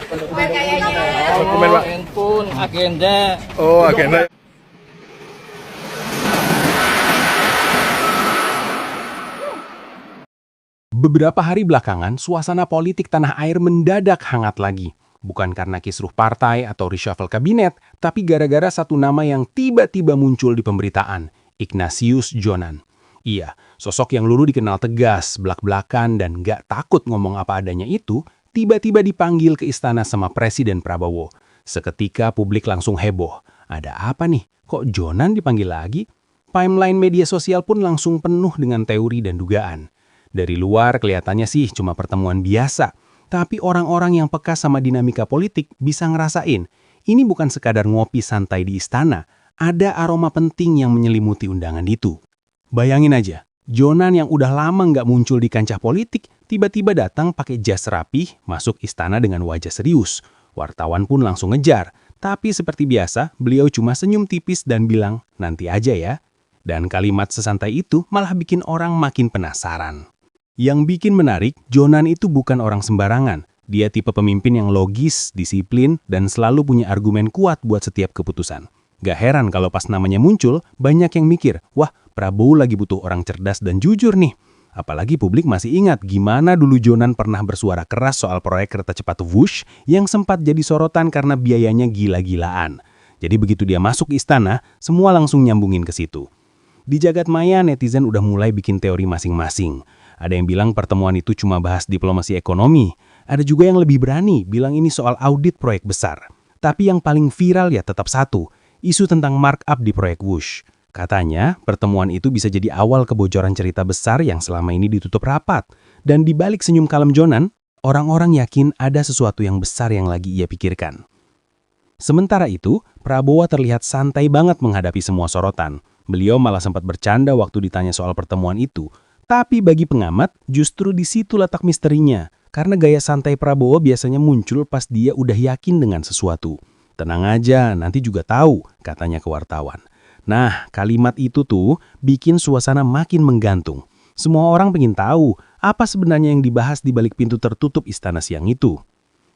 Dokumen, Pak. Handphone, agenda. Oh, agenda. Beberapa hari belakangan, suasana politik tanah air mendadak hangat lagi. Bukan karena kisruh partai atau reshuffle kabinet, tapi gara-gara satu nama yang tiba-tiba muncul di pemberitaan, Ignatius Jonan. Iya, sosok yang dulu dikenal tegas, belak-belakan, dan gak takut ngomong apa adanya itu, tiba-tiba dipanggil ke istana sama Presiden Prabowo. Seketika publik langsung heboh. Ada apa nih? Kok Jonan dipanggil lagi? Timeline media sosial pun langsung penuh dengan teori dan dugaan. Dari luar kelihatannya sih cuma pertemuan biasa, tapi orang-orang yang peka sama dinamika politik bisa ngerasain, ini bukan sekadar ngopi santai di istana, ada aroma penting yang menyelimuti undangan itu. Bayangin aja, Jonan yang udah lama nggak muncul di kancah politik, tiba-tiba datang pakai jas rapih, masuk istana dengan wajah serius. Wartawan pun langsung ngejar, tapi seperti biasa, beliau cuma senyum tipis dan bilang, nanti aja ya. Dan kalimat sesantai itu malah bikin orang makin penasaran. Yang bikin menarik, Jonan itu bukan orang sembarangan. Dia tipe pemimpin yang logis, disiplin, dan selalu punya argumen kuat buat setiap keputusan. Gak heran kalau pas namanya muncul, banyak yang mikir, wah Prabowo lagi butuh orang cerdas dan jujur nih. Apalagi publik masih ingat gimana dulu Jonan pernah bersuara keras soal proyek kereta cepat Wush yang sempat jadi sorotan karena biayanya gila-gilaan. Jadi begitu dia masuk istana, semua langsung nyambungin ke situ. Di jagat maya, netizen udah mulai bikin teori masing-masing. Ada yang bilang pertemuan itu cuma bahas diplomasi ekonomi. Ada juga yang lebih berani bilang ini soal audit proyek besar. Tapi yang paling viral ya tetap satu, isu tentang markup di proyek Wush. Katanya, pertemuan itu bisa jadi awal kebocoran cerita besar yang selama ini ditutup rapat. Dan di balik senyum kalem Jonan, orang-orang yakin ada sesuatu yang besar yang lagi ia pikirkan. Sementara itu, Prabowo terlihat santai banget menghadapi semua sorotan. Beliau malah sempat bercanda waktu ditanya soal pertemuan itu. Tapi bagi pengamat, justru di situ letak misterinya. Karena gaya santai Prabowo biasanya muncul pas dia udah yakin dengan sesuatu. Tenang aja, nanti juga tahu, katanya ke wartawan. Nah, kalimat itu tuh bikin suasana makin menggantung. Semua orang pengen tahu apa sebenarnya yang dibahas di balik pintu tertutup istana siang itu.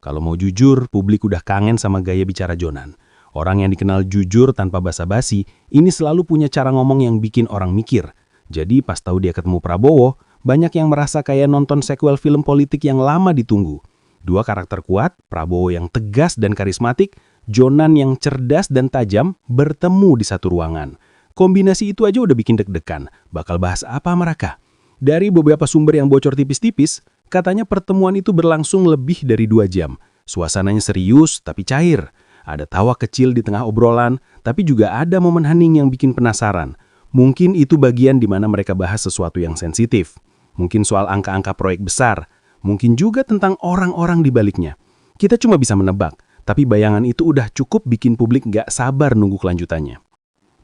Kalau mau jujur, publik udah kangen sama gaya bicara Jonan. Orang yang dikenal jujur tanpa basa-basi, ini selalu punya cara ngomong yang bikin orang mikir. Jadi pas tahu dia ketemu Prabowo, banyak yang merasa kayak nonton sequel film politik yang lama ditunggu. Dua karakter kuat, Prabowo yang tegas dan karismatik, Jonan yang cerdas dan tajam, bertemu di satu ruangan. Kombinasi itu aja udah bikin deg-degan. Bakal bahas apa mereka? Dari beberapa sumber yang bocor tipis-tipis, katanya pertemuan itu berlangsung lebih dari 2 jam. Suasananya serius tapi cair. Ada tawa kecil di tengah obrolan, tapi juga ada momen hening yang bikin penasaran. Mungkin itu bagian di mana mereka bahas sesuatu yang sensitif. Mungkin soal angka-angka proyek besar. Mungkin juga tentang orang-orang di baliknya. Kita cuma bisa menebak, tapi bayangan itu udah cukup bikin publik nggak sabar nunggu kelanjutannya.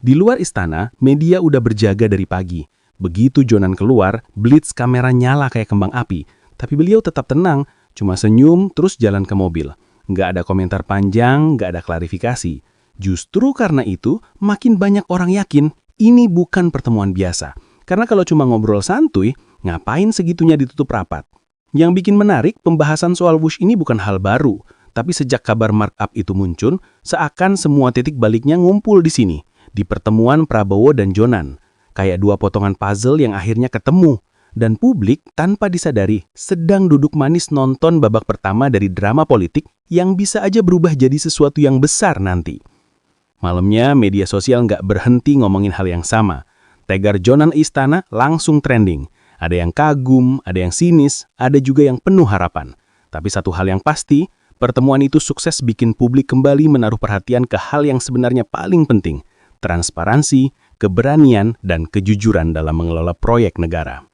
Di luar istana, media udah berjaga dari pagi. Begitu Jonan keluar, blitz kamera nyala kayak kembang api. Tapi beliau tetap tenang, cuma senyum terus jalan ke mobil. Nggak ada komentar panjang, nggak ada klarifikasi. Justru karena itu, makin banyak orang yakin ini bukan pertemuan biasa. Karena kalau cuma ngobrol santuy, ngapain segitunya ditutup rapat? Yang bikin menarik, pembahasan soal Wush ini bukan hal baru. Tapi sejak kabar markup itu muncul, seakan semua titik baliknya ngumpul di sini. Di pertemuan Prabowo dan Jonan. Kayak dua potongan puzzle yang akhirnya ketemu. Dan publik tanpa disadari sedang duduk manis nonton babak pertama dari drama politik yang bisa aja berubah jadi sesuatu yang besar nanti. Malamnya, media sosial nggak berhenti ngomongin hal yang sama. Tagar Jonan Istana langsung trending. Ada yang kagum, ada yang sinis, ada juga yang penuh harapan. Tapi satu hal yang pasti, pertemuan itu sukses bikin publik kembali menaruh perhatian ke hal yang sebenarnya paling penting. Transparansi, keberanian, dan kejujuran dalam mengelola proyek negara.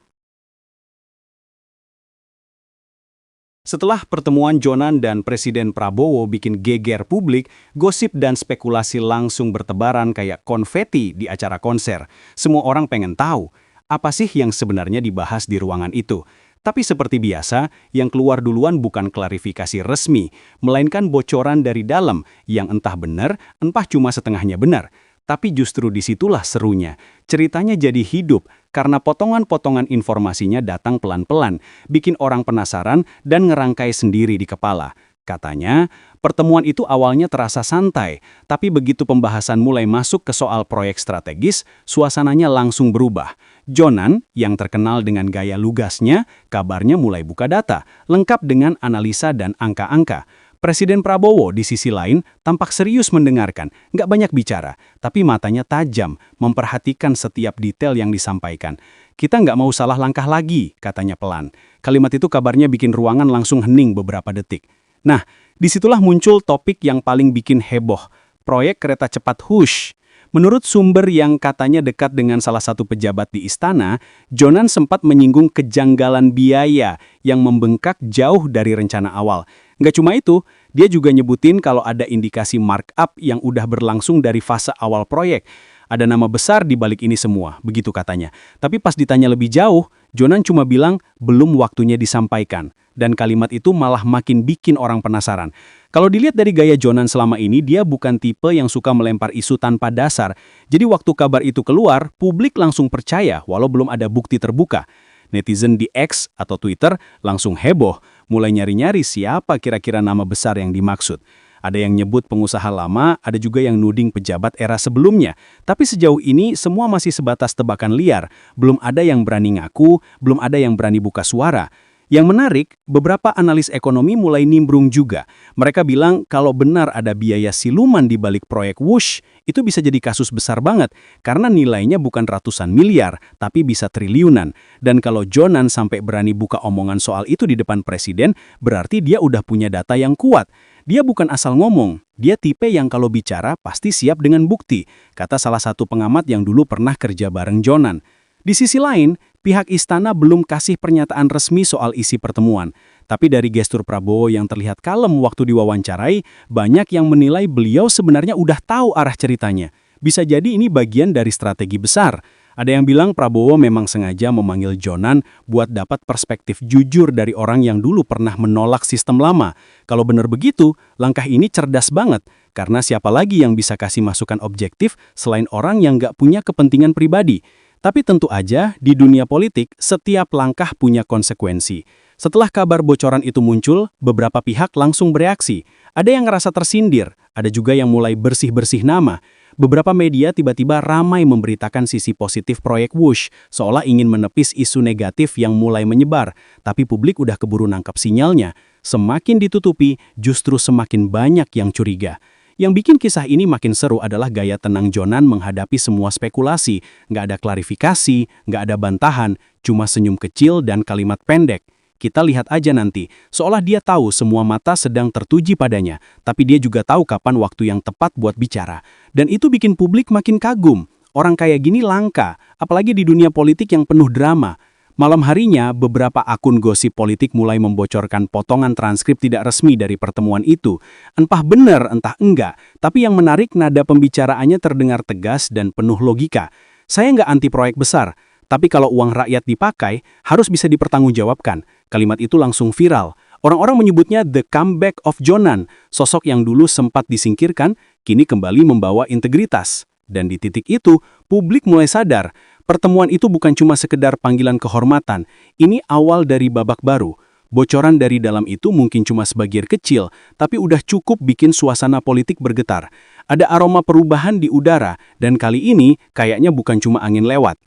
Setelah pertemuan Jonan dan Presiden Prabowo bikin geger publik, gosip dan spekulasi langsung bertebaran kayak konfeti di acara konser. Semua orang pengen tahu, apa sih yang sebenarnya dibahas di ruangan itu. Tapi seperti biasa, yang keluar duluan bukan klarifikasi resmi, melainkan bocoran dari dalam yang entah benar, entah cuma setengahnya benar. Tapi justru disitulah serunya. Ceritanya jadi hidup karena potongan-potongan informasinya datang pelan-pelan, bikin orang penasaran dan ngerangkai sendiri di kepala. Katanya, pertemuan itu awalnya terasa santai, tapi begitu pembahasan mulai masuk ke soal proyek strategis, suasananya langsung berubah. Jonan, yang terkenal dengan gaya lugasnya, kabarnya mulai buka data, lengkap dengan analisa dan angka-angka. Presiden Prabowo di sisi lain tampak serius mendengarkan, nggak banyak bicara, tapi matanya tajam, memperhatikan setiap detail yang disampaikan. Kita nggak mau salah langkah lagi, katanya pelan. Kalimat itu kabarnya bikin ruangan langsung hening beberapa detik. Nah, disitulah muncul topik yang paling bikin heboh, proyek kereta cepat Hush. Menurut sumber yang katanya dekat dengan salah satu pejabat di istana, Jonan sempat menyinggung kejanggalan biaya yang membengkak jauh dari rencana awal. Nggak cuma itu, dia juga nyebutin kalau ada indikasi markup yang udah berlangsung dari fase awal proyek. Ada nama besar di balik ini semua, begitu katanya. Tapi pas ditanya lebih jauh, Jonan cuma bilang belum waktunya disampaikan. Dan kalimat itu malah makin bikin orang penasaran. Kalau dilihat dari gaya Jonan selama ini, dia bukan tipe yang suka melempar isu tanpa dasar. Jadi waktu kabar itu keluar, publik langsung percaya walau belum ada bukti terbuka. Netizen di X atau Twitter langsung heboh, mulai nyari-nyari siapa kira-kira nama besar yang dimaksud. Ada yang nyebut pengusaha lama, ada juga yang nuding pejabat era sebelumnya. Tapi sejauh ini semua masih sebatas tebakan liar. Belum ada yang berani ngaku, belum ada yang berani buka suara. Yang menarik, beberapa analis ekonomi mulai nimbrung juga. Mereka bilang kalau benar ada biaya siluman di balik proyek Wush, itu bisa jadi kasus besar banget, karena nilainya bukan ratusan miliar, tapi bisa triliunan. Dan kalau Jonan sampai berani buka omongan soal itu di depan presiden, berarti dia udah punya data yang kuat. Dia bukan asal ngomong, dia tipe yang kalau bicara pasti siap dengan bukti, kata salah satu pengamat yang dulu pernah kerja bareng Jonan. Di sisi lain, pihak istana belum kasih pernyataan resmi soal isi pertemuan. Tapi dari gestur Prabowo yang terlihat kalem waktu diwawancarai, banyak yang menilai beliau sebenarnya udah tahu arah ceritanya. Bisa jadi ini bagian dari strategi besar. Ada yang bilang Prabowo memang sengaja memanggil Jonan buat dapat perspektif jujur dari orang yang dulu pernah menolak sistem lama. Kalau benar begitu, langkah ini cerdas banget. Karena siapa lagi yang bisa kasih masukan objektif selain orang yang nggak punya kepentingan pribadi. Tapi tentu aja, di dunia politik, setiap langkah punya konsekuensi. Setelah kabar bocoran itu muncul, beberapa pihak langsung bereaksi. Ada yang ngerasa tersindir, ada juga yang mulai bersih-bersih nama. Beberapa media tiba-tiba ramai memberitakan sisi positif proyek Wush, seolah ingin menepis isu negatif yang mulai menyebar. Tapi publik udah keburu nangkap sinyalnya. Semakin ditutupi, justru semakin banyak yang curiga. Yang bikin kisah ini makin seru adalah gaya tenang Jonan menghadapi semua spekulasi. Nggak ada klarifikasi, nggak ada bantahan, cuma senyum kecil dan kalimat pendek. Kita lihat aja nanti, seolah dia tahu semua mata sedang tertuju padanya, tapi dia juga tahu kapan waktu yang tepat buat bicara. Dan itu bikin publik makin kagum. Orang kayak gini langka, apalagi di dunia politik yang penuh drama. Malam harinya, beberapa akun gosip politik mulai membocorkan potongan transkrip tidak resmi dari pertemuan itu. Entah benar, entah enggak, tapi yang menarik nada pembicaraannya terdengar tegas dan penuh logika. Saya nggak anti proyek besar, tapi kalau uang rakyat dipakai, harus bisa dipertanggungjawabkan. Kalimat itu langsung viral. Orang-orang menyebutnya The Comeback of Jonan, sosok yang dulu sempat disingkirkan, kini kembali membawa integritas. Dan di titik itu, publik mulai sadar, pertemuan itu bukan cuma sekedar panggilan kehormatan, ini awal dari babak baru. Bocoran dari dalam itu mungkin cuma sebagian kecil, tapi udah cukup bikin suasana politik bergetar. Ada aroma perubahan di udara, dan kali ini kayaknya bukan cuma angin lewat.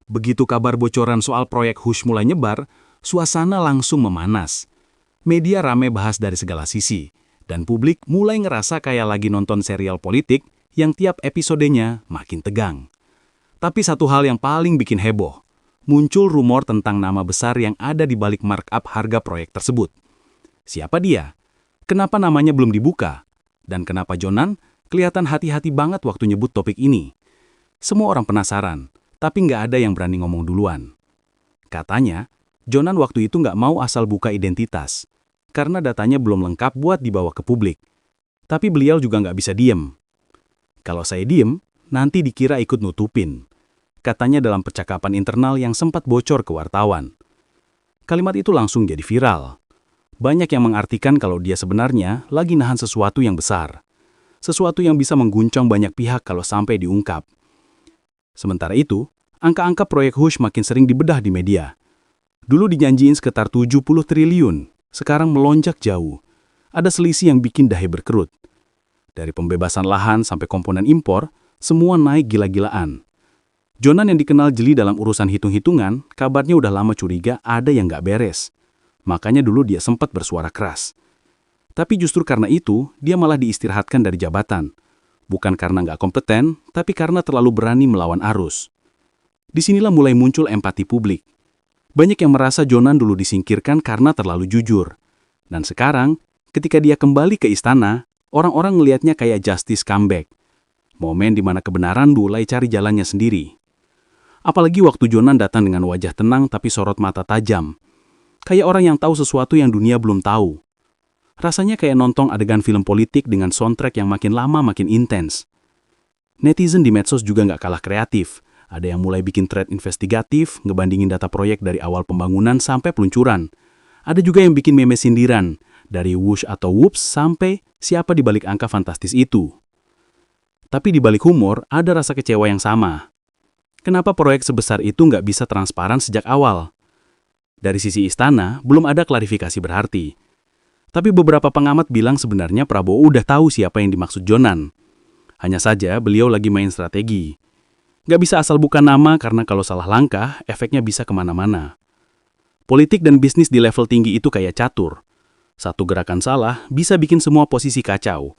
Begitu kabar bocoran soal proyek Hush mulai nyebar, suasana langsung memanas. Media ramai bahas dari segala sisi. Dan publik mulai ngerasa kayak lagi nonton serial politik yang tiap episodenya makin tegang. Tapi satu hal yang paling bikin heboh, muncul rumor tentang nama besar yang ada di balik markup harga proyek tersebut. Siapa dia? Kenapa namanya belum dibuka? Dan kenapa Jonan kelihatan hati-hati banget waktu nyebut topik ini? Semua orang penasaran, tapi nggak ada yang berani ngomong duluan. Katanya, Jonan waktu itu nggak mau asal buka identitas, karena datanya belum lengkap buat dibawa ke publik. Tapi beliau juga nggak bisa diem. Kalau saya diem, nanti dikira ikut nutupin. Katanya dalam percakapan internal yang sempat bocor ke wartawan. Kalimat itu langsung jadi viral. Banyak yang mengartikan kalau dia sebenarnya lagi nahan sesuatu yang besar. Sesuatu yang bisa mengguncang banyak pihak kalau sampai diungkap. Sementara itu, angka-angka proyek Hush makin sering dibedah di media. Dulu dijanjiin sekitar 70 triliun. sekarang melonjak jauh. Ada selisih yang bikin dahi berkerut. Dari pembebasan lahan sampai komponen impor, semua naik gila-gilaan. Jonan yang dikenal jeli dalam urusan hitung-hitungan, kabarnya udah lama curiga ada yang nggak beres. Makanya dulu dia sempat bersuara keras. Tapi justru karena itu, dia malah diistirahatkan dari jabatan. Bukan karena nggak kompeten, tapi karena terlalu berani melawan arus. Disinilah mulai muncul empati publik. Banyak yang merasa Jonan dulu disingkirkan karena terlalu jujur. Dan sekarang, ketika dia kembali ke istana, orang-orang ngelihatnya kayak justice comeback. Momen di mana kebenaran mulai cari jalannya sendiri. Apalagi waktu Jonan datang dengan wajah tenang tapi sorot mata tajam. Kayak orang yang tahu sesuatu yang dunia belum tahu. Rasanya kayak nonton adegan film politik dengan soundtrack yang makin lama makin intens. Netizen di medsos juga nggak kalah kreatif. Ada yang mulai bikin thread investigatif, ngebandingin data proyek dari awal pembangunan sampai peluncuran. Ada juga yang bikin meme sindiran, dari whoosh atau whoops sampai siapa di balik angka fantastis itu. Tapi di balik humor, ada rasa kecewa yang sama. Kenapa proyek sebesar itu nggak bisa transparan sejak awal? Dari sisi istana, belum ada klarifikasi berarti. Tapi beberapa pengamat bilang sebenarnya Prabowo udah tahu siapa yang dimaksud Jonan. Hanya saja beliau lagi main strategi. Nggak bisa asal buka nama karena kalau salah langkah, efeknya bisa kemana-mana. Politik dan bisnis di level tinggi itu kayak catur. Satu gerakan salah bisa bikin semua posisi kacau.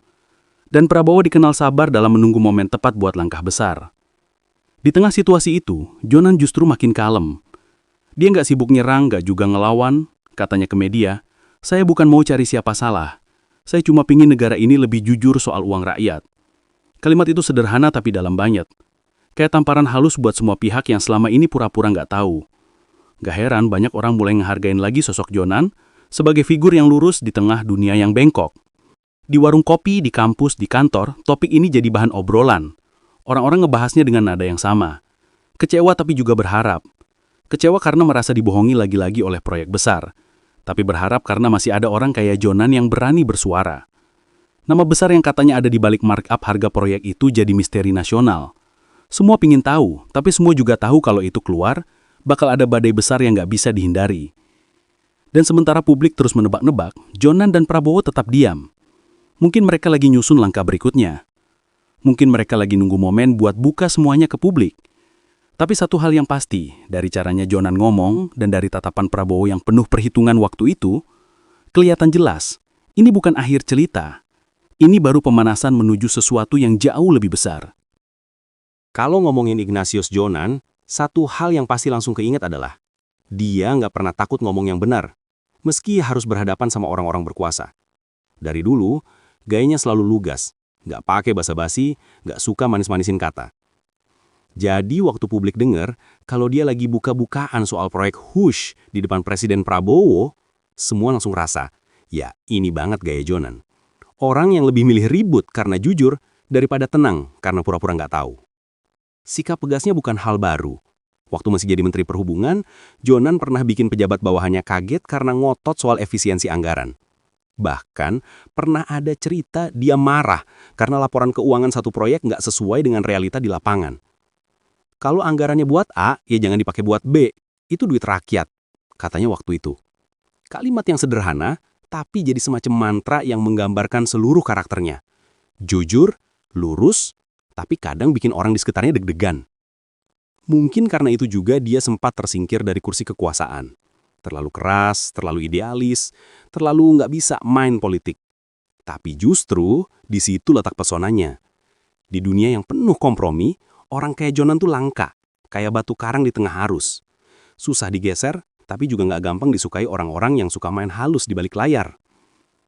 Dan Prabowo dikenal sabar dalam menunggu momen tepat buat langkah besar. Di tengah situasi itu, Jonan justru makin kalem. Dia nggak sibuk nyerang, nggak juga ngelawan, katanya ke media, "Saya bukan mau cari siapa salah. Saya cuma pingin negara ini lebih jujur soal uang rakyat." Kalimat itu sederhana tapi dalam banget. Kayak tamparan halus buat semua pihak yang selama ini pura-pura nggak tahu. Gak heran banyak orang mulai ngehargain lagi sosok Jonan sebagai figur yang lurus di tengah dunia yang bengkok. Di warung kopi, di kampus, di kantor, topik ini jadi bahan obrolan. Orang-orang ngebahasnya dengan nada yang sama. Kecewa tapi juga berharap. Kecewa karena merasa dibohongi lagi-lagi oleh proyek besar. Tapi berharap karena masih ada orang kayak Jonan yang berani bersuara. Nama besar yang katanya ada di balik markup harga proyek itu jadi misteri nasional. Semua pingin tahu, tapi semua juga tahu kalau itu keluar, bakal ada badai besar yang nggak bisa dihindari. Dan sementara publik terus menebak-nebak, Jonan dan Prabowo tetap diam. Mungkin mereka lagi nyusun langkah berikutnya. Mungkin mereka lagi nunggu momen buat buka semuanya ke publik. Tapi satu hal yang pasti, dari caranya Jonan ngomong dan dari tatapan Prabowo yang penuh perhitungan waktu itu, kelihatan jelas, ini bukan akhir cerita. Ini baru pemanasan menuju sesuatu yang jauh lebih besar. Kalau ngomongin Ignatius Jonan, satu hal yang pasti langsung keinget adalah dia nggak pernah takut ngomong yang benar, meski harus berhadapan sama orang-orang berkuasa. Dari dulu, gayanya selalu lugas, nggak pakai basa-basi, nggak suka manis-manisin kata. Jadi waktu publik dengar, kalau dia lagi buka-bukaan soal proyek Hush di depan Presiden Prabowo, semua langsung rasa, ya ini banget gaya Jonan. Orang yang lebih milih ribut karena jujur daripada tenang karena pura-pura nggak tahu. Sikap tegasnya bukan hal baru. Waktu masih jadi Menteri Perhubungan, Jonan pernah bikin pejabat bawahannya kaget karena ngotot soal efisiensi anggaran. Bahkan, pernah ada cerita dia marah karena laporan keuangan satu proyek nggak sesuai dengan realita di lapangan. Kalau anggarannya buat A, ya jangan dipakai buat B. Itu duit rakyat, katanya waktu itu. Kalimat yang sederhana, tapi jadi semacam mantra yang menggambarkan seluruh karakternya. Jujur, lurus, tapi kadang bikin orang di sekitarnya deg-degan. Mungkin karena itu juga dia sempat tersingkir dari kursi kekuasaan. Terlalu keras, terlalu idealis, terlalu nggak bisa main politik. Tapi justru di situ letak pesonanya. Di dunia yang penuh kompromi, orang kayak Jonan tuh langka, kayak batu karang di tengah arus. Susah digeser, tapi juga nggak gampang disukai orang-orang yang suka main halus di balik layar.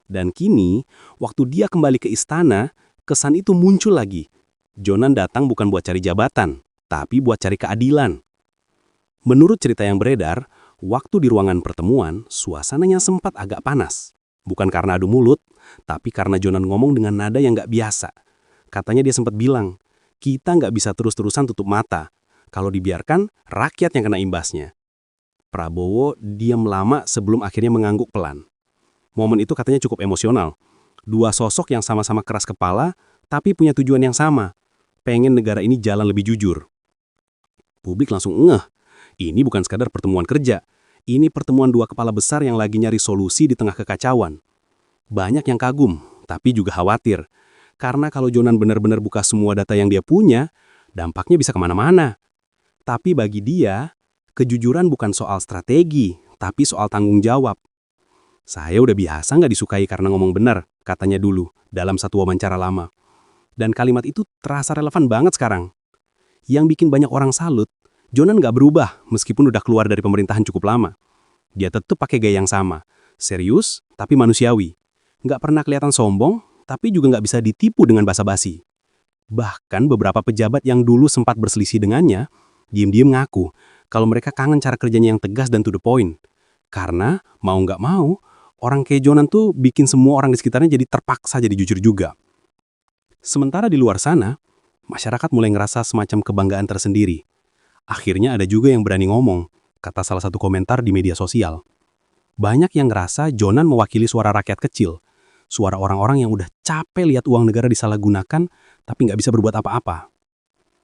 Dan kini, waktu dia kembali ke istana, kesan itu muncul lagi. Jonan datang bukan buat cari jabatan, tapi buat cari keadilan. Menurut cerita yang beredar, waktu di ruangan pertemuan, suasananya sempat agak panas. Bukan karena adu mulut, tapi karena Jonan ngomong dengan nada yang nggak biasa. Katanya dia sempat bilang, kita nggak bisa terus-terusan tutup mata. Kalau dibiarkan, rakyat yang kena imbasnya. Prabowo diam lama sebelum akhirnya mengangguk pelan. Momen itu katanya cukup emosional. Dua sosok yang sama-sama keras kepala, tapi punya tujuan yang sama. Pengen negara ini jalan lebih jujur. Publik langsung ngeh. Ini bukan sekadar pertemuan kerja. Ini pertemuan dua kepala besar yang lagi nyari solusi di tengah kekacauan. Banyak yang kagum, tapi juga khawatir. Karena kalau Jonan benar-benar buka semua data yang dia punya, dampaknya bisa kemana-mana. Tapi bagi dia, kejujuran bukan soal strategi, tapi soal tanggung jawab. Saya udah biasa nggak disukai karena ngomong benar, katanya dulu, dalam satu wawancara lama. Dan kalimat itu terasa relevan banget sekarang. Yang bikin banyak orang salut, Jonan nggak berubah meskipun udah keluar dari pemerintahan cukup lama. Dia tetap pakai gaya yang sama, serius tapi manusiawi. Nggak pernah kelihatan sombong, tapi juga nggak bisa ditipu dengan basa-basi. Bahkan beberapa pejabat yang dulu sempat berselisih dengannya, diam-diam ngaku kalau mereka kangen cara kerjanya yang tegas dan to the point. Karena mau nggak mau, orang kayak Jonan tuh bikin semua orang di sekitarnya jadi terpaksa jadi jujur juga. Sementara di luar sana, masyarakat mulai ngerasa semacam kebanggaan tersendiri. Akhirnya ada juga yang berani ngomong, kata salah satu komentar di media sosial. Banyak yang ngerasa Jonan mewakili suara rakyat kecil, suara orang-orang yang udah capek lihat uang negara disalahgunakan, tapi nggak bisa berbuat apa-apa.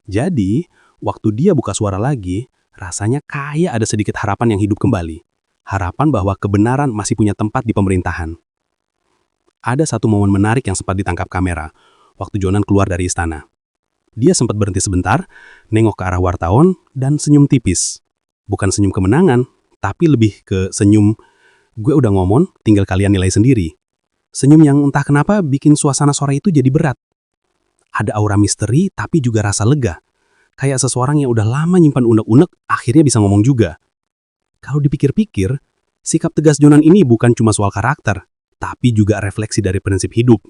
Jadi, waktu dia buka suara lagi, rasanya kayak ada sedikit harapan yang hidup kembali. Harapan bahwa kebenaran masih punya tempat di pemerintahan. Ada satu momen menarik yang sempat ditangkap kamera, waktu Jonan keluar dari istana. Dia sempat berhenti sebentar, nengok ke arah wartawan, dan senyum tipis. Bukan senyum kemenangan, tapi lebih ke senyum, gue udah ngomong, tinggal kalian nilai sendiri. Senyum yang entah kenapa bikin suasana sore itu jadi berat. Ada aura misteri, tapi juga rasa lega. Kayak seseorang yang udah lama nyimpan unek-unek, akhirnya bisa ngomong juga. Kalau dipikir-pikir, sikap tegas Jonan ini bukan cuma soal karakter, tapi juga refleksi dari prinsip hidup.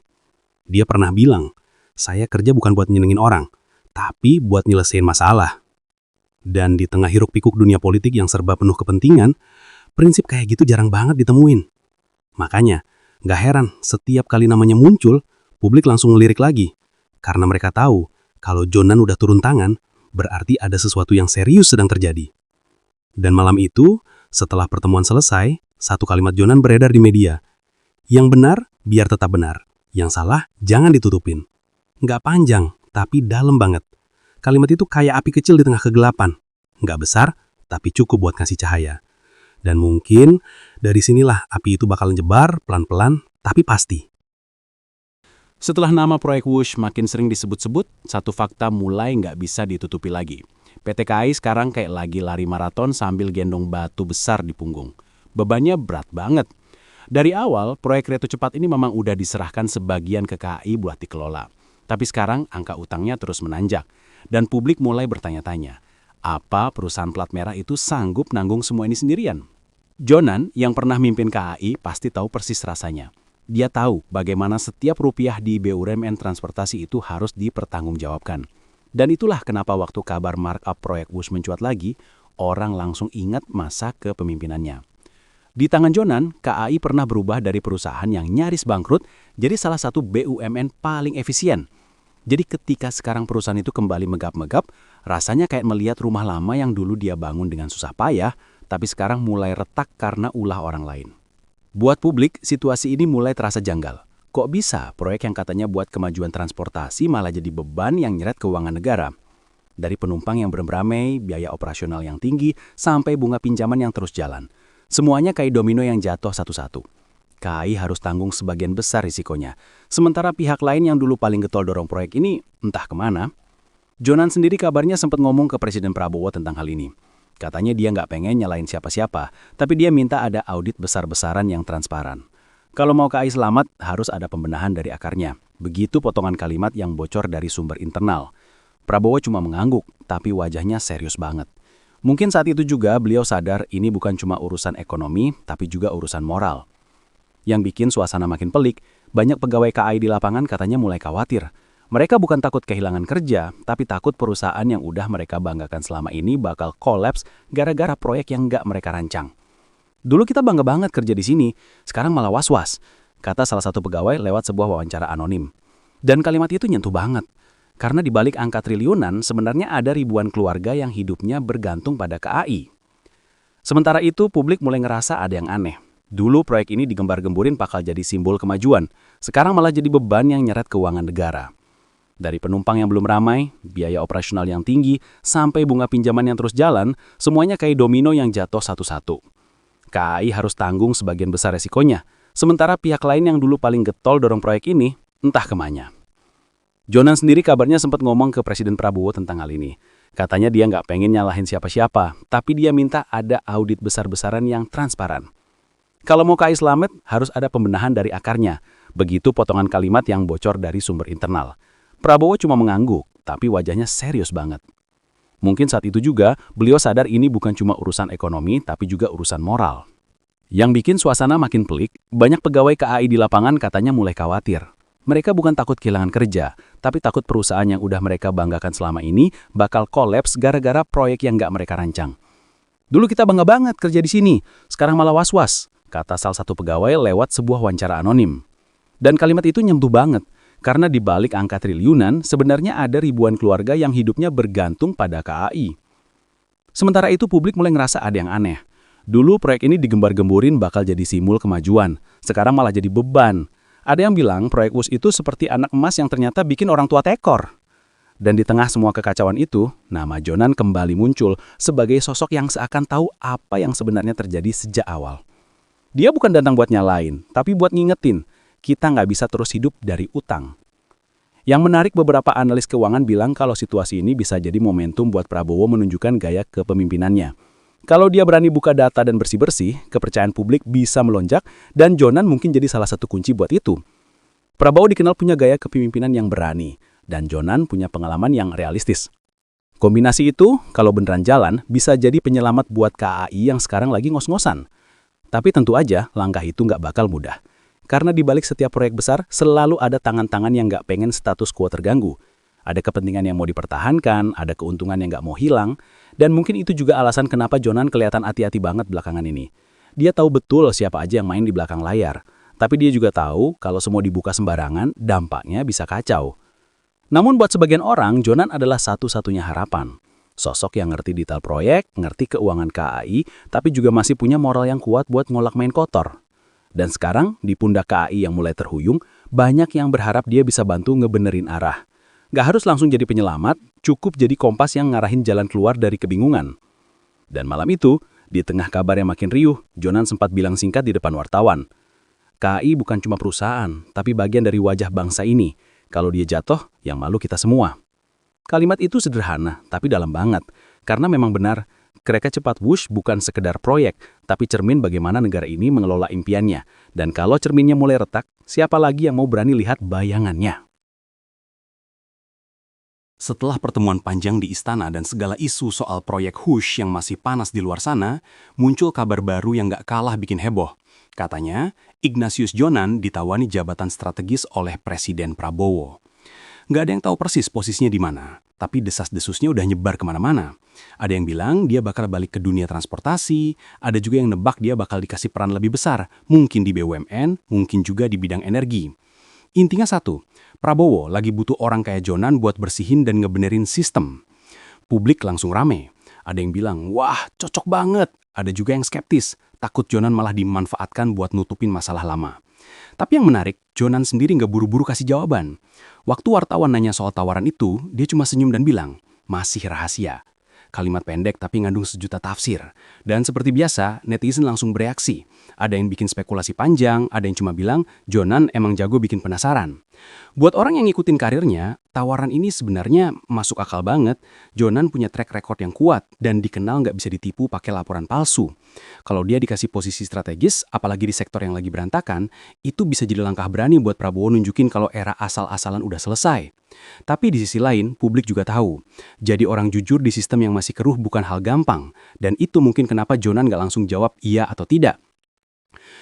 Dia pernah bilang, saya kerja bukan buat nyenengin orang, tapi buat nyelesain masalah. Dan di tengah hiruk-pikuk dunia politik yang serba penuh kepentingan, prinsip kayak gitu jarang banget ditemuin. Makanya, nggak heran setiap kali namanya muncul, publik langsung ngelirik lagi. Karena mereka tahu, kalau Jonan udah turun tangan, berarti ada sesuatu yang serius sedang terjadi. Dan malam itu, setelah pertemuan selesai, satu kalimat Jonan beredar di media. Yang benar, biar tetap benar. Yang salah, jangan ditutupin. Nggak panjang, tapi dalam banget. Kalimat itu kayak api kecil di tengah kegelapan. Nggak besar, tapi cukup buat kasih cahaya. Dan mungkin dari sinilah api itu bakal nyebar pelan-pelan, tapi pasti. Setelah nama proyek Wush makin sering disebut-sebut, satu fakta mulai nggak bisa ditutupi lagi. PT KAI sekarang kayak lagi lari maraton sambil gendong batu besar di punggung. Bebannya berat banget. Dari awal, proyek kereta cepat ini memang udah diserahkan sebagian ke KAI buat dikelola. Tapi sekarang angka utangnya terus menanjak. Dan publik mulai bertanya-tanya, apa perusahaan plat merah itu sanggup nanggung semua ini sendirian? Jonan yang pernah mimpin KAI pasti tahu persis rasanya. Dia tahu bagaimana setiap rupiah di BUMN transportasi itu harus dipertanggungjawabkan. Dan itulah kenapa waktu kabar markup proyek Wush mencuat lagi, orang langsung ingat masa kepemimpinannya. Di tangan Jonan, KAI pernah berubah dari perusahaan yang nyaris bangkrut jadi salah satu BUMN paling efisien. Jadi ketika sekarang perusahaan itu kembali megap-megap, rasanya kayak melihat rumah lama yang dulu dia bangun dengan susah payah, tapi sekarang mulai retak karena ulah orang lain. Buat publik, situasi ini mulai terasa janggal. Kok bisa proyek yang katanya buat kemajuan transportasi malah jadi beban yang nyeret keuangan negara? Dari penumpang yang beramai, biaya operasional yang tinggi, sampai bunga pinjaman yang terus jalan. Semuanya kayak domino yang jatuh satu-satu. KAI harus tanggung sebagian besar risikonya. Sementara pihak lain yang dulu paling getol dorong proyek ini, entah kemana. Jonan sendiri kabarnya sempat ngomong ke Presiden Prabowo tentang hal ini. Katanya dia nggak pengen nyalain siapa-siapa, tapi dia minta ada audit besar-besaran yang transparan. Kalau mau KAI selamat, harus ada pembenahan dari akarnya. Begitu potongan kalimat yang bocor dari sumber internal. Prabowo cuma mengangguk, tapi wajahnya serius banget. Mungkin saat itu juga beliau sadar ini bukan cuma urusan ekonomi, tapi juga urusan moral. Yang bikin suasana makin pelik, banyak pegawai KAI di lapangan katanya mulai khawatir. Mereka bukan takut kehilangan kerja, tapi takut perusahaan yang udah mereka banggakan selama ini bakal kolaps gara-gara proyek yang nggak mereka rancang. Dulu kita bangga banget kerja di sini, sekarang malah was-was, kata salah satu pegawai lewat sebuah wawancara anonim. Dan kalimat itu nyentuh banget, karena di balik angka triliunan sebenarnya ada ribuan keluarga yang hidupnya bergantung pada KAI. Sementara itu, publik mulai ngerasa ada yang aneh. Dulu proyek ini digembar-gemburin bakal jadi simbol kemajuan, sekarang malah jadi beban yang nyeret keuangan negara. Dari penumpang yang belum ramai, biaya operasional yang tinggi, sampai bunga pinjaman yang terus jalan, semuanya kayak domino yang jatuh satu-satu. KAI harus tanggung sebagian besar resikonya. Sementara pihak lain yang dulu paling getol dorong proyek ini, entah kemana. Jonan sendiri kabarnya sempat ngomong ke Presiden Prabowo tentang hal ini. Katanya dia nggak pengen nyalahin siapa-siapa, tapi dia minta ada audit besar-besaran yang transparan. Kalau mau KAI selamat, harus ada pembenahan dari akarnya. Begitu potongan kalimat yang bocor dari sumber internal. Prabowo cuma mengangguk, tapi wajahnya serius banget. Mungkin saat itu juga, beliau sadar ini bukan cuma urusan ekonomi, tapi juga urusan moral. Yang bikin suasana makin pelik, banyak pegawai KAI di lapangan katanya mulai khawatir. Mereka bukan takut kehilangan kerja, tapi takut perusahaan yang udah mereka banggakan selama ini bakal kolaps gara-gara proyek yang nggak mereka rancang. Dulu kita bangga banget kerja di sini, sekarang malah was-was, kata salah satu pegawai lewat sebuah wawancara anonim. Dan kalimat itu nyentuh banget, karena di balik angka triliunan, sebenarnya ada ribuan keluarga yang hidupnya bergantung pada KAI. Sementara itu publik mulai ngerasa ada yang aneh. Dulu proyek ini digembar-gemburin bakal jadi simbol kemajuan, sekarang malah jadi beban. Ada yang bilang proyek WUS itu seperti anak emas yang ternyata bikin orang tua tekor. Dan di tengah semua kekacauan itu, nama Jonan kembali muncul sebagai sosok yang seakan tahu apa yang sebenarnya terjadi sejak awal. Dia bukan datang buat nyalain, tapi buat ngingetin, kita nggak bisa terus hidup dari utang. Yang menarik, beberapa analis keuangan bilang kalau situasi ini bisa jadi momentum buat Prabowo menunjukkan gaya kepemimpinannya. Kalau dia berani buka data dan bersih-bersih, kepercayaan publik bisa melonjak dan Jonan mungkin jadi salah satu kunci buat itu. Prabowo dikenal punya gaya kepemimpinan yang berani dan Jonan punya pengalaman yang realistis. Kombinasi itu, kalau beneran jalan, bisa jadi penyelamat buat KAI yang sekarang lagi ngos-ngosan. Tapi tentu aja, langkah itu nggak bakal mudah. Karena di balik setiap proyek besar, selalu ada tangan-tangan yang nggak pengen status quo terganggu. Ada kepentingan yang mau dipertahankan, ada keuntungan yang nggak mau hilang, dan mungkin itu juga alasan kenapa Jonan kelihatan hati-hati banget belakangan ini. Dia tahu betul siapa aja yang main di belakang layar, tapi dia juga tahu kalau semua dibuka sembarangan, dampaknya bisa kacau. Namun buat sebagian orang, Jonan adalah satu-satunya harapan. Sosok yang ngerti detail proyek, ngerti keuangan KAI, tapi juga masih punya moral yang kuat buat ngolak main kotor. Dan sekarang, di pundak KAI yang mulai terhuyung, banyak yang berharap dia bisa bantu ngebenerin arah. Gak harus langsung jadi penyelamat, cukup jadi kompas yang ngarahin jalan keluar dari kebingungan. Dan malam itu, di tengah kabar yang makin riuh, Jonan sempat bilang singkat di depan wartawan. KAI bukan cuma perusahaan, tapi bagian dari wajah bangsa ini. Kalau dia jatuh, yang malu kita semua. Kalimat itu sederhana, tapi dalam banget. Karena memang benar, kereta cepat WUS bukan sekedar proyek, tapi cermin bagaimana negara ini mengelola impiannya. Dan kalau cerminnya mulai retak, siapa lagi yang mau berani lihat bayangannya? Setelah pertemuan panjang di istana dan segala isu soal proyek WUS yang masih panas di luar sana, muncul kabar baru yang gak kalah bikin heboh. Katanya, Ignatius Jonan ditawani jabatan strategis oleh Presiden Prabowo. Gak ada yang tahu persis posisinya di mana, tapi desas-desusnya udah nyebar kemana-mana. Ada yang bilang dia bakal balik ke dunia transportasi, ada juga yang nebak dia bakal dikasih peran lebih besar, mungkin di BUMN, mungkin juga di bidang energi. Intinya satu, Prabowo lagi butuh orang kayak Jonan buat bersihin dan ngebenerin sistem. Publik langsung rame. Ada yang bilang, wah cocok banget. Ada juga yang skeptis, takut Jonan malah dimanfaatkan buat nutupin masalah lama. Tapi yang menarik, Jonan sendiri nggak buru-buru kasih jawaban. Waktu wartawan nanya soal tawaran itu, dia cuma senyum dan bilang, masih rahasia. Kalimat pendek tapi ngandung sejuta tafsir. Dan seperti biasa, netizen langsung bereaksi. Ada yang bikin spekulasi panjang, ada yang cuma bilang, Jonan emang jago bikin penasaran. Buat orang yang ngikutin karirnya, tawaran ini sebenarnya masuk akal banget. Jonan punya track record yang kuat dan dikenal nggak bisa ditipu pakai laporan palsu. Kalau dia dikasih posisi strategis, apalagi di sektor yang lagi berantakan, itu bisa jadi langkah berani buat Prabowo nunjukin kalau era asal-asalan udah selesai. Tapi di sisi lain, publik juga tahu, jadi orang jujur di sistem yang masih keruh bukan hal gampang, dan itu mungkin kenapa Jonan nggak langsung jawab iya atau tidak.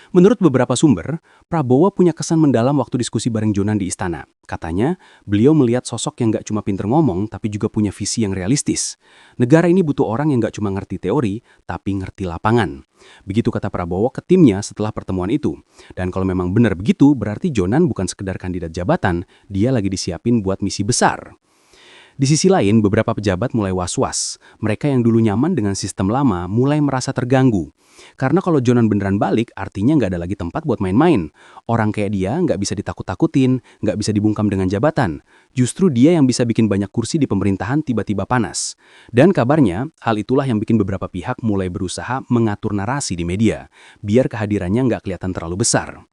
Menurut beberapa sumber, Prabowo punya kesan mendalam waktu diskusi bareng Jonan di istana. Katanya, beliau melihat sosok yang nggak cuma pinter ngomong, tapi juga punya visi yang realistis. Negara ini butuh orang yang nggak cuma ngerti teori, tapi ngerti lapangan. Begitu kata Prabowo ke timnya setelah pertemuan itu. Dan kalau memang benar begitu, berarti Jonan bukan sekedar kandidat jabatan, dia lagi disiapin buat misi besar. Di sisi lain, beberapa pejabat mulai was-was. Mereka yang dulu nyaman dengan sistem lama mulai merasa terganggu. Karena kalau Jonan beneran balik, artinya nggak ada lagi tempat buat main-main. Orang kayak dia nggak bisa ditakut-takutin, nggak bisa dibungkam dengan jabatan. Justru dia yang bisa bikin banyak kursi di pemerintahan tiba-tiba panas. Dan kabarnya, hal itulah yang bikin beberapa pihak mulai berusaha mengatur narasi di media, biar kehadirannya nggak kelihatan terlalu besar.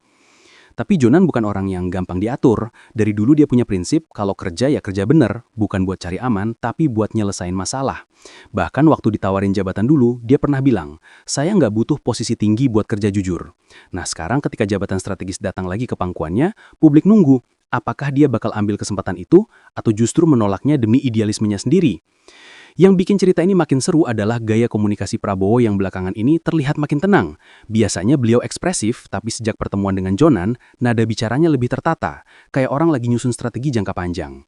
Tapi Jonan bukan orang yang gampang diatur. Dari dulu dia punya prinsip kalau kerja ya kerja bener, bukan buat cari aman, tapi buat nyelesain masalah. Bahkan waktu ditawarin jabatan dulu, dia pernah bilang, saya nggak butuh posisi tinggi buat kerja jujur. Nah sekarang ketika jabatan strategis datang lagi ke pangkuannya, publik nunggu, apakah dia bakal ambil kesempatan itu, atau justru menolaknya demi idealismenya sendiri. Yang bikin cerita ini makin seru adalah gaya komunikasi Prabowo yang belakangan ini terlihat makin tenang. Biasanya beliau ekspresif, tapi sejak pertemuan dengan Jonan, nada bicaranya lebih tertata, kayak orang lagi nyusun strategi jangka panjang.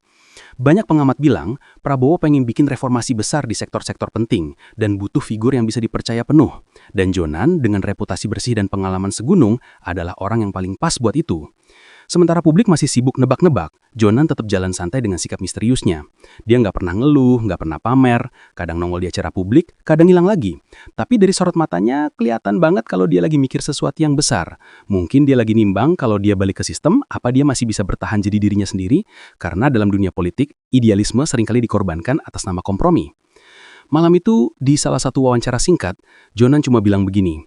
Banyak pengamat bilang, Prabowo pengen bikin reformasi besar di sektor-sektor penting, dan butuh figur yang bisa dipercaya penuh. Dan Jonan, dengan reputasi bersih dan pengalaman segunung, adalah orang yang paling pas buat itu. Sementara publik masih sibuk nebak-nebak, Jonan tetap jalan santai dengan sikap misteriusnya. Dia nggak pernah ngeluh, nggak pernah pamer, kadang nongol di acara publik, kadang hilang lagi. Tapi dari sorot matanya, kelihatan banget kalau dia lagi mikir sesuatu yang besar. Mungkin dia lagi nimbang kalau dia balik ke sistem, apa dia masih bisa bertahan jadi dirinya sendiri? Karena dalam dunia politik, idealisme seringkali dikorbankan atas nama kompromi. Malam itu, di salah satu wawancara singkat, Jonan cuma bilang begini,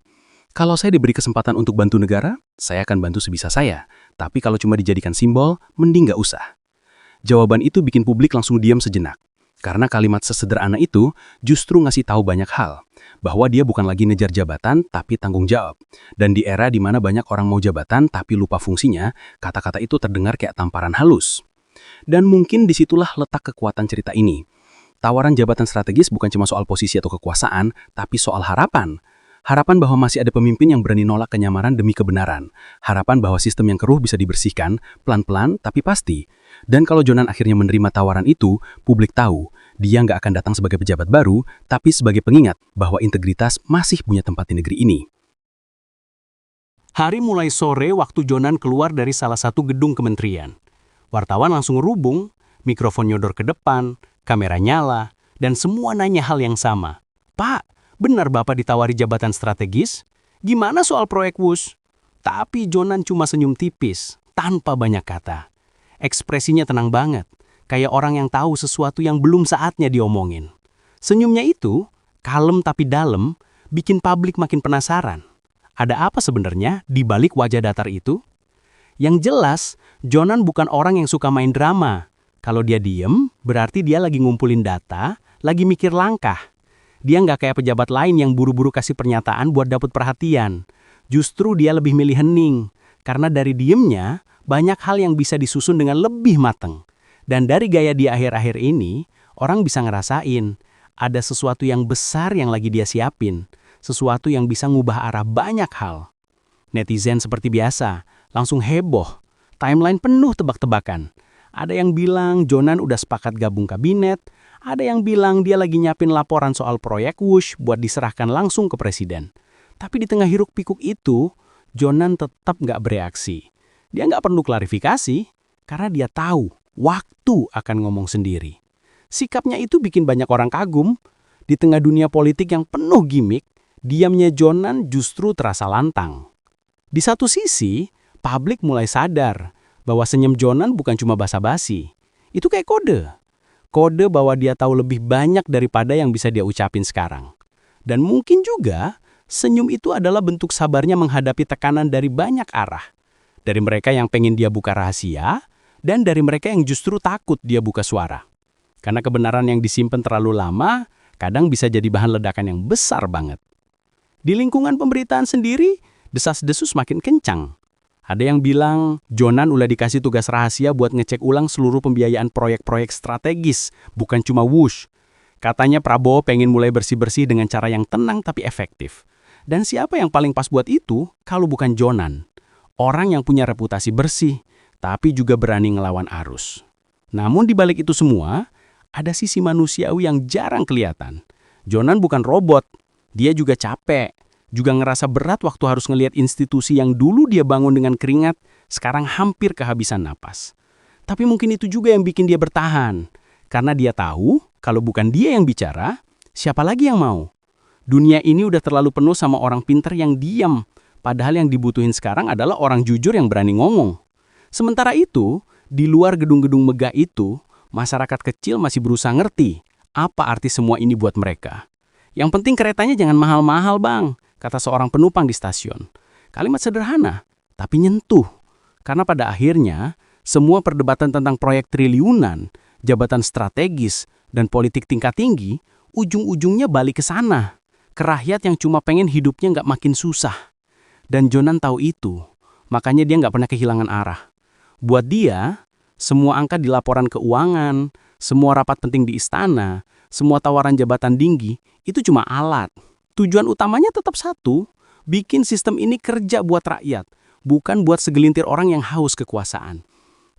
kalau saya diberi kesempatan untuk bantu negara, saya akan bantu sebisa saya. Tapi kalau cuma dijadikan simbol, mending nggak usah. Jawaban itu bikin publik langsung diam sejenak. Karena kalimat sesederhana itu justru ngasih tahu banyak hal. Bahwa dia bukan lagi ngejar jabatan, tapi tanggung jawab. Dan di era di mana banyak orang mau jabatan, tapi lupa fungsinya, kata-kata itu terdengar kayak tamparan halus. Dan mungkin disitulah letak kekuatan cerita ini. Tawaran jabatan strategis bukan cuma soal posisi atau kekuasaan, tapi soal harapan. Harapan bahwa masih ada pemimpin yang berani nolak kenyamanan demi kebenaran. Harapan bahwa sistem yang keruh bisa dibersihkan, pelan-pelan tapi pasti. Dan kalau Jonan akhirnya menerima tawaran itu, publik tahu, dia nggak akan datang sebagai pejabat baru, tapi sebagai pengingat bahwa integritas masih punya tempat di negeri ini. Hari mulai sore waktu Jonan keluar dari salah satu gedung kementerian. Wartawan langsung ngerubung, mikrofon nyodor ke depan, kamera nyala, dan semua nanya hal yang sama. Pak, benar Bapak ditawari jabatan strategis? Gimana soal proyek WUS? Tapi Jonan cuma senyum tipis, tanpa banyak kata. Ekspresinya tenang banget, kayak orang yang tahu sesuatu yang belum saatnya diomongin. Senyumnya itu, kalem tapi dalam, bikin publik makin penasaran. Ada apa sebenarnya di balik wajah datar itu? Yang jelas, Jonan bukan orang yang suka main drama. Kalau dia diem, berarti dia lagi ngumpulin data, lagi mikir langkah. Dia nggak kayak pejabat lain yang buru-buru kasih pernyataan buat dapet perhatian. Justru dia lebih milih hening. Karena dari diemnya, banyak hal yang bisa disusun dengan lebih mateng. Dan dari gaya dia akhir-akhir ini, orang bisa ngerasain ada sesuatu yang besar yang lagi dia siapin. Sesuatu yang bisa ngubah arah banyak hal. Netizen seperti biasa, langsung heboh. Timeline penuh tebak-tebakan. Ada yang bilang Jonan udah sepakat gabung kabinet. Ada yang bilang dia lagi nyiapin laporan soal proyek WUS buat diserahkan langsung ke presiden. Tapi di tengah hiruk-pikuk itu, Jonan tetap nggak bereaksi. Dia nggak perlu klarifikasi, karena dia tahu waktu akan ngomong sendiri. Sikapnya itu bikin banyak orang kagum. Di tengah dunia politik yang penuh gimmick, diamnya Jonan justru terasa lantang. Di satu sisi, publik mulai sadar bahwa senyum Jonan bukan cuma basa-basi. Itu kayak kode. Kode bahwa dia tahu lebih banyak daripada yang bisa dia ucapin sekarang. Dan mungkin juga, senyum itu adalah bentuk sabarnya menghadapi tekanan dari banyak arah. Dari mereka yang pengen dia buka rahasia, dan dari mereka yang justru takut dia buka suara. Karena kebenaran yang disimpan terlalu lama, kadang bisa jadi bahan ledakan yang besar banget. Di lingkungan pemberitaan sendiri, desas-desus makin kencang. Ada yang bilang, Jonan udah dikasih tugas rahasia buat ngecek ulang seluruh pembiayaan proyek-proyek strategis, bukan cuma WUS. Katanya Prabowo pengen mulai bersih-bersih dengan cara yang tenang tapi efektif. Dan siapa yang paling pas buat itu, kalau bukan Jonan? Orang yang punya reputasi bersih, tapi juga berani ngelawan arus. Namun di balik itu semua, ada sisi manusiawi yang jarang kelihatan. Jonan bukan robot, dia juga capek. Juga ngerasa berat waktu harus ngelihat institusi yang dulu dia bangun dengan keringat, sekarang hampir kehabisan napas. Tapi mungkin itu juga yang bikin dia bertahan. Karena dia tahu, kalau bukan dia yang bicara, siapa lagi yang mau? Dunia ini udah terlalu penuh sama orang pinter yang diam, padahal yang dibutuhin sekarang adalah orang jujur yang berani ngomong. Sementara itu, di luar gedung-gedung megah itu, masyarakat kecil masih berusaha ngerti apa arti semua ini buat mereka. Yang penting keretanya jangan mahal-mahal, Bang, kata seorang penumpang di stasiun. Kalimat sederhana, tapi nyentuh. Karena pada akhirnya, semua perdebatan tentang proyek triliunan, jabatan strategis, dan politik tingkat tinggi, ujung-ujungnya balik ke sana. Ke rakyat yang cuma pengen hidupnya nggak makin susah. Dan Jonan tahu itu, makanya dia nggak pernah kehilangan arah. Buat dia, semua angka di laporan keuangan, semua rapat penting di istana, semua tawaran jabatan tinggi, itu cuma alat. Tujuan utamanya tetap satu, bikin sistem ini kerja buat rakyat, bukan buat segelintir orang yang haus kekuasaan.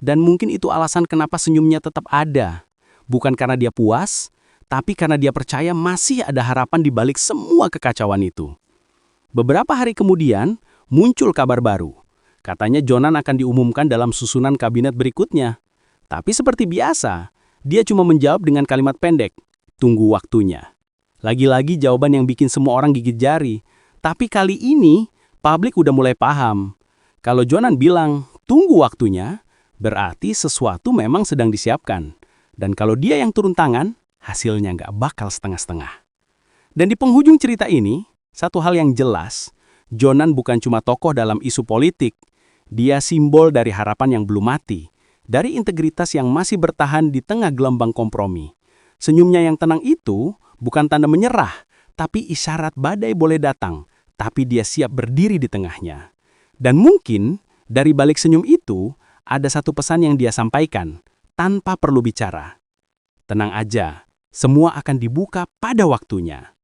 Dan mungkin itu alasan kenapa senyumnya tetap ada. Bukan karena dia puas, tapi karena dia percaya masih ada harapan di balik semua kekacauan itu. Beberapa hari kemudian, muncul kabar baru. Katanya Jonan akan diumumkan dalam susunan kabinet berikutnya. Tapi seperti biasa, dia cuma menjawab dengan kalimat pendek, tunggu waktunya. Lagi-lagi jawaban yang bikin semua orang gigit jari. Tapi kali ini, publik udah mulai paham. Kalau Jonan bilang, tunggu waktunya, berarti sesuatu memang sedang disiapkan. Dan kalau dia yang turun tangan, hasilnya nggak bakal setengah-setengah. Dan di penghujung cerita ini, satu hal yang jelas, Jonan bukan cuma tokoh dalam isu politik. Dia simbol dari harapan yang belum mati, dari integritas yang masih bertahan di tengah gelombang kompromi. Senyumnya yang tenang itu bukan tanda menyerah, tapi isyarat badai boleh datang, tapi dia siap berdiri di tengahnya. Dan mungkin dari balik senyum itu, ada satu pesan yang dia sampaikan, tanpa perlu bicara. Tenang aja, semua akan dibuka pada waktunya.